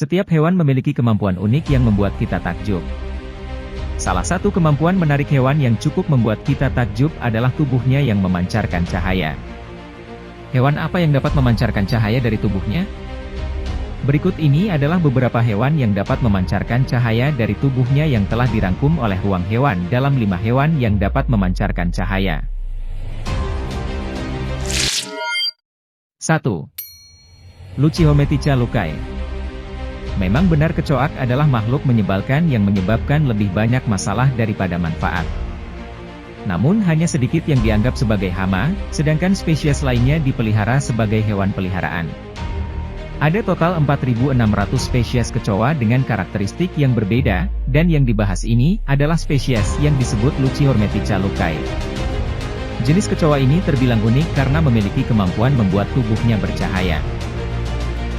Setiap hewan memiliki kemampuan unik yang membuat kita takjub. Salah satu kemampuan menarik hewan yang cukup membuat kita takjub adalah tubuhnya yang memancarkan cahaya. Hewan apa yang dapat memancarkan cahaya dari tubuhnya? Berikut ini adalah beberapa hewan yang dapat memancarkan cahaya dari tubuhnya yang telah dirangkum oleh Ruang Hewan dalam 5 hewan yang dapat memancarkan cahaya. 1. Luchiometica luccae. Memang benar kecoak adalah makhluk menyebalkan yang menyebabkan lebih banyak masalah daripada manfaat. Namun hanya sedikit yang dianggap sebagai hama, sedangkan spesies lainnya dipelihara sebagai hewan peliharaan. Ada total 4.600 spesies kecoa dengan karakteristik yang berbeda, dan yang dibahas ini adalah spesies yang disebut Luchiometica luccae. Jenis kecoa ini terbilang unik karena memiliki kemampuan membuat tubuhnya bercahaya.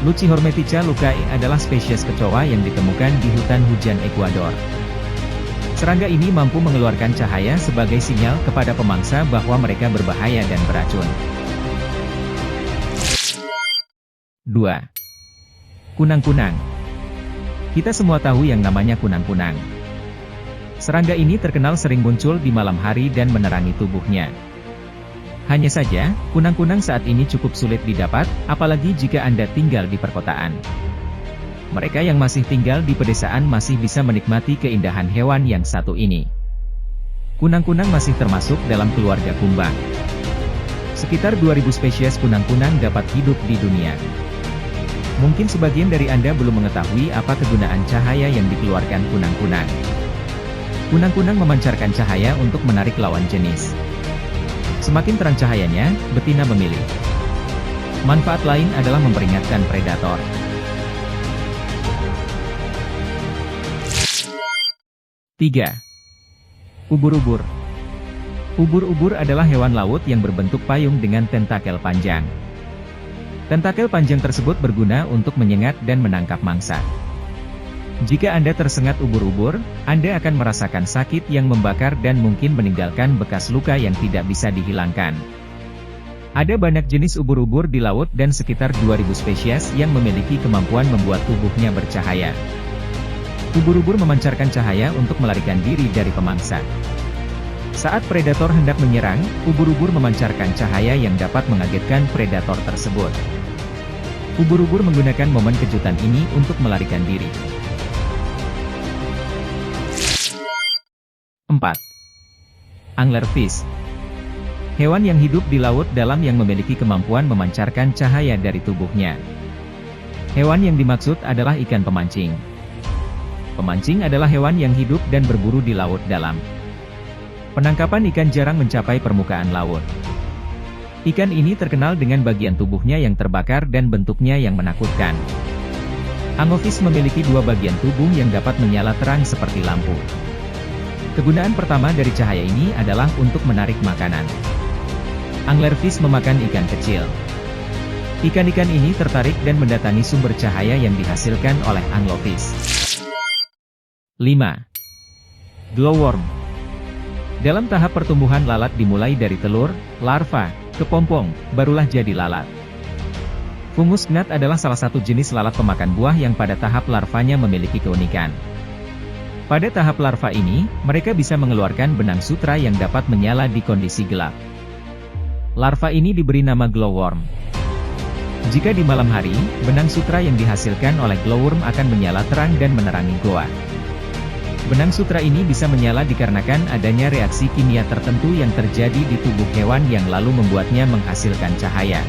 Luchiometica luccae adalah spesies kecoa yang ditemukan di hutan hujan Ekuador. Serangga ini mampu mengeluarkan cahaya sebagai sinyal kepada pemangsa bahwa mereka berbahaya dan beracun. 2. Kunang-kunang. Kita semua tahu yang namanya kunang-kunang. Serangga ini terkenal sering muncul di malam hari dan menerangi tubuhnya. Hanya saja, kunang-kunang saat ini cukup sulit didapat, apalagi jika Anda tinggal di perkotaan. Mereka yang masih tinggal di pedesaan masih bisa menikmati keindahan hewan yang satu ini. Kunang-kunang masih termasuk dalam keluarga kumbang. Sekitar 2.000 spesies kunang-kunang dapat hidup di dunia. Mungkin sebagian dari Anda belum mengetahui apa kegunaan cahaya yang dikeluarkan kunang-kunang. Kunang-kunang memancarkan cahaya untuk menarik lawan jenis. Semakin terang cahayanya, betina memilih. Manfaat lain adalah memperingatkan predator. 3. Ubur-ubur. Ubur-ubur adalah hewan laut yang berbentuk payung dengan tentakel panjang. Tentakel panjang tersebut berguna untuk menyengat dan menangkap mangsa. Jika Anda tersengat ubur-ubur, Anda akan merasakan sakit yang membakar dan mungkin meninggalkan bekas luka yang tidak bisa dihilangkan. Ada banyak jenis ubur-ubur di laut dan sekitar 2.000 spesies yang memiliki kemampuan membuat tubuhnya bercahaya. Ubur-ubur memancarkan cahaya untuk melarikan diri dari pemangsa. Saat predator hendak menyerang, ubur-ubur memancarkan cahaya yang dapat mengagetkan predator tersebut. Ubur-ubur menggunakan momen kejutan ini untuk melarikan diri. 4. Anglerfish. Hewan yang hidup di laut dalam yang memiliki kemampuan memancarkan cahaya dari tubuhnya. Hewan yang dimaksud adalah ikan pemancing. Pemancing adalah hewan yang hidup dan berburu di laut dalam. Penangkapan ikan jarang mencapai permukaan laut. Ikan ini terkenal dengan bagian tubuhnya yang terbakar dan bentuknya yang menakutkan. Anglerfish memiliki 2 bagian tubuh yang dapat menyala terang seperti lampu. Kegunaan pertama dari cahaya ini adalah untuk menarik makanan. Anglerfish memakan ikan kecil. Ikan-ikan ini tertarik dan mendatangi sumber cahaya yang dihasilkan oleh anglerfish. 5. Glowworm. Dalam tahap pertumbuhan lalat dimulai dari telur, larva, kepompong, barulah jadi lalat. Fungus gnat adalah salah satu jenis lalat pemakan buah yang pada tahap larvanya memiliki keunikan. Pada tahap larva ini, mereka bisa mengeluarkan benang sutra yang dapat menyala di kondisi gelap. Larva ini diberi nama glowworm. Jika di malam hari, benang sutra yang dihasilkan oleh glowworm akan menyala terang dan menerangi goa. Benang sutra ini bisa menyala dikarenakan adanya reaksi kimia tertentu yang terjadi di tubuh hewan yang lalu membuatnya menghasilkan cahaya.